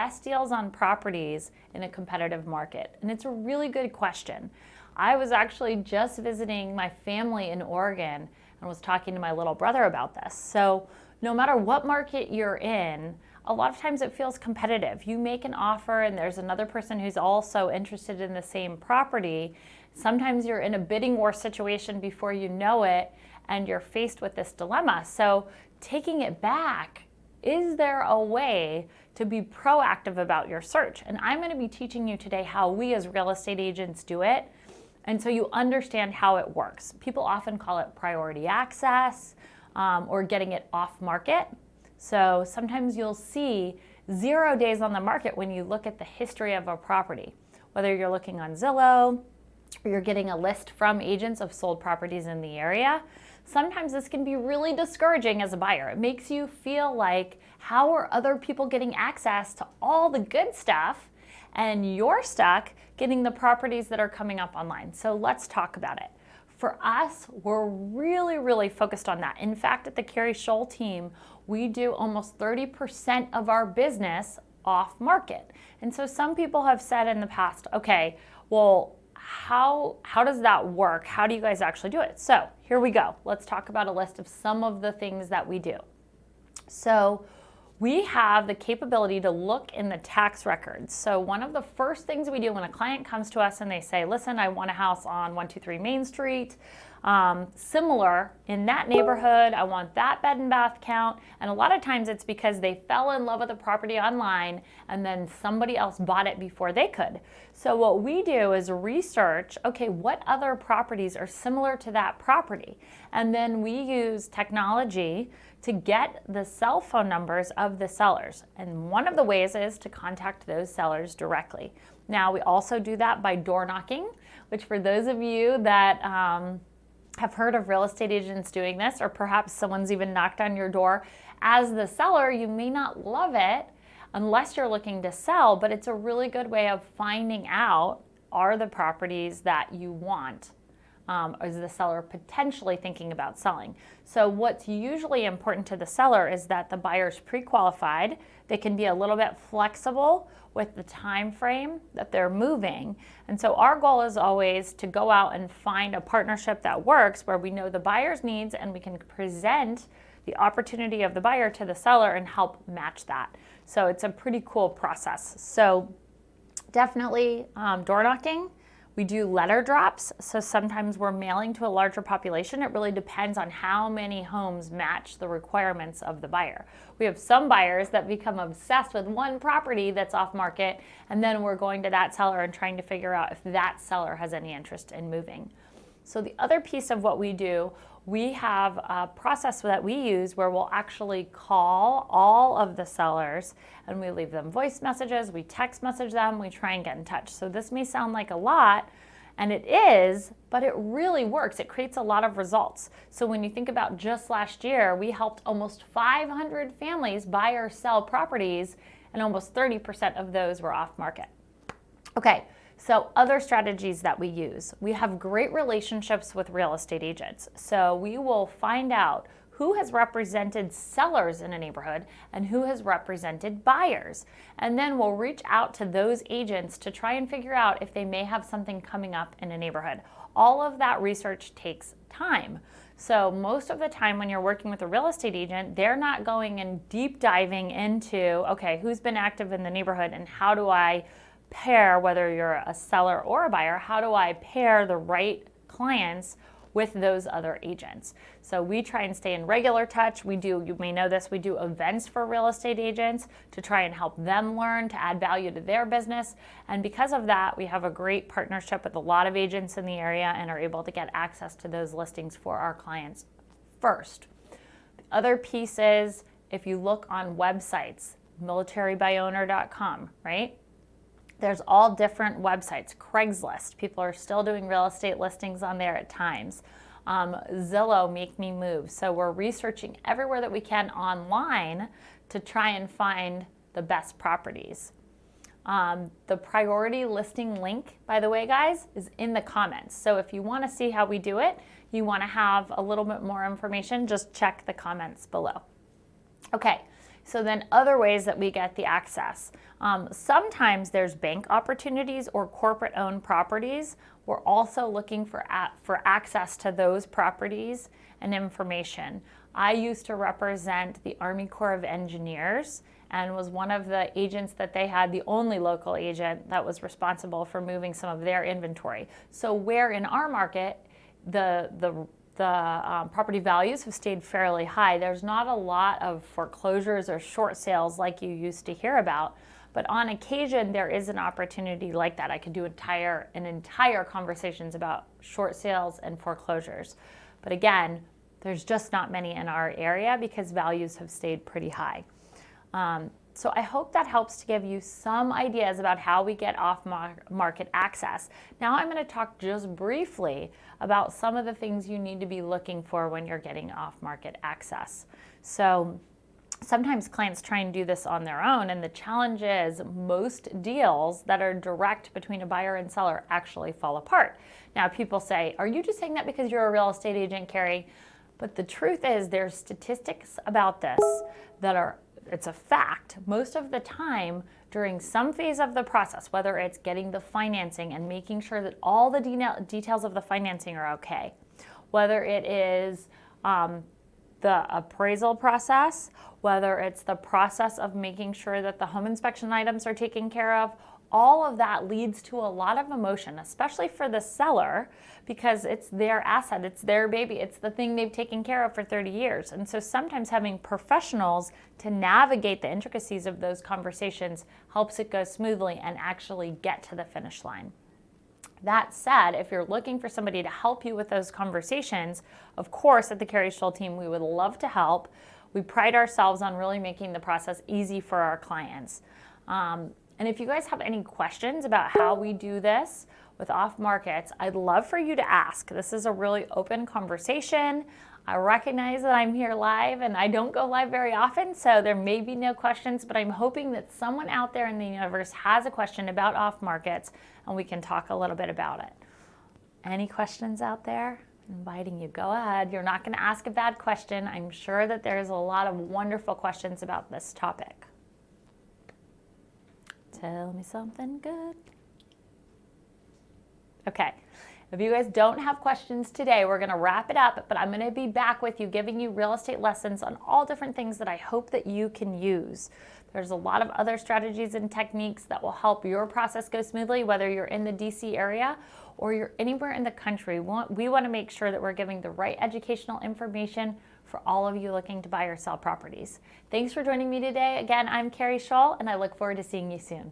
best deals on properties in a competitive market? And it's a really good question. I was actually just visiting my family in Oregon and was talking to my little brother about this. So no matter what market you're in, a lot of times it feels competitive. You make an offer and there's another person who's also interested in the same property. Sometimes you're in a bidding war situation before you know it, and you're faced with this dilemma. So taking it back, is there a way to be proactive about your search? And I'm going to be teaching you today how we as real estate agents do it. And so you understand how it works. People often call it priority access or getting it off market. So sometimes you'll see 0 days on the market when you look at the history of a property, whether you're looking on Zillow or you're getting a list from agents of sold properties in the area. Sometimes this can be really discouraging as a buyer. It makes you feel like, how are other people getting access to all the good stuff and you're stuck getting the properties that are coming up online? So let's talk about it. For us, we're really focused on that. In fact, at the Keri Shull Team, we do almost 30% of our business off market. And so some people have said in the past, okay, well, how does that work? How do you guys actually do it? So here we go. Let's talk about a list of some of the things that we do. So we have the capability to look in the tax records. So one of the first things we do when a client comes to us and they say, listen, I want a house on 123 Main Street, similar in that neighborhood, I want that bed and bath count. And a lot of times it's because they fell in love with the property online and then somebody else bought it before they could. So what we do is research, okay, what other properties are similar to that property? And then we use technology to get the cell phone numbers of the sellers. And one of the ways is to contact those sellers directly. Now, we also do that by door knocking, which for those of you that have heard of real estate agents doing this, or perhaps someone's even knocked on your door as the seller, you may not love it unless you're looking to sell, but it's a really good way of finding out, are the properties that you want? Is the seller potentially thinking about selling? So what's usually important to the seller is that the buyer's pre-qualified. They can be a little bit flexible with the time frame that they're moving. And so our goal is always to go out and find a partnership that works, where we know the buyer's needs and we can present the opportunity of the buyer to the seller and help match that. So it's a pretty cool process. So definitely door knocking. We do letter drops, so sometimes we're mailing to a larger population. It really depends on how many homes match the requirements of the buyer. We have some buyers that become obsessed with one property that's off market, and then we're going to that seller and trying to figure out if that seller has any interest in moving. So the other piece of what we do, we have a process that we use where we'll actually call all of the sellers and we leave them voice messages, we text message them, we try and get in touch. So this may sound like a lot, and it is, but it really works. It creates a lot of results. So when you think about just last year, we helped almost 500 families buy or sell properties, and almost 30% of those were off market. Okay. So other strategies that we use, we have great relationships with real estate agents. So we will find out who has represented sellers in a neighborhood and who has represented buyers. And then we'll reach out to those agents to try and figure out if they may have something coming up in a neighborhood. All of that research takes time. So most of the time when you're working with a real estate agent, they're not going and deep diving into, okay, who's been active in the neighborhood and how do I pair, whether you're a seller or a buyer, how do I pair the right clients with those other agents? So we try and stay in regular touch. We do, you may know this, we do events for real estate agents to try and help them learn, to add value to their business. And because of that, we have a great partnership with a lot of agents in the area and are able to get access to those listings for our clients first. The other piece is, if you look on websites, militarybyowner.com, right? There's all different websites. Craigslist, people are still doing real estate listings on there at times. Zillow, Make Me Move. So we're researching everywhere that we can online to try and find the best properties. The priority listing link, by the way, guys, is in the comments. So if you want to see how we do it, you want to have a little bit more information, just check the comments below. Okay, So then other ways that we get the access. Sometimes there's bank opportunities or corporate-owned properties. We're also looking for access to those properties and information. I used to represent the Army Corps of Engineers and was one of the agents that they had, the only local agent that was responsible for moving some of their inventory. So where in our market the property values have stayed fairly high, there's not a lot of foreclosures or short sales like you used to hear about. But on occasion, there is an opportunity like that. I could do entire conversations about short sales and foreclosures. But again, there's just not many in our area because values have stayed pretty high. So I hope that helps to give you some ideas about how we get off-market access. Now I'm going to talk just briefly about some of the things you need to be looking for when you're getting off-market access. So sometimes clients try and do this on their own, and the challenge is most deals that are direct between a buyer and seller actually fall apart. Now people say, are you just saying that because you're a real estate agent, Keri? But the truth is there's statistics about this that it's a fact. Most of the time during some phase of the process, whether it's getting the financing and making sure that all the details of the financing are okay, whether it is the appraisal process, whether it's the process of making sure that the home inspection items are taken care of, all of that leads to a lot of emotion, especially for the seller, because it's their asset, it's their baby, it's the thing they've taken care of for 30 years. And so sometimes having professionals to navigate the intricacies of those conversations helps it go smoothly and actually get to the finish line. That said, if you're looking for somebody to help you with those conversations, of course, at the Keri Shull Team, we would love to help. We pride ourselves on really making the process easy for our clients. And if you guys have any questions about how we do this with off markets, I'd love for you to ask. This is a really open conversation. I recognize that I'm here live and I don't go live very often, so there may be no questions, but I'm hoping that someone out there in the universe has a question about off markets and we can talk a little bit about it. Any questions out there? I'm inviting you, go ahead. You're not going to ask a bad question. I'm sure that there's a lot of wonderful questions about this topic. Tell me something good. Okay, if you guys don't have questions today, we're going to wrap it up, but I'm going to be back with you giving you real estate lessons on all different things that I hope that you can use. There's a lot of other strategies and techniques that will help your process go smoothly, whether you're in the DC area or you're anywhere in the country. We want to make sure that we're giving the right educational information for all of you looking to buy or sell properties. Thanks for joining me today. Again, I'm Keri Shull, and I look forward to seeing you soon.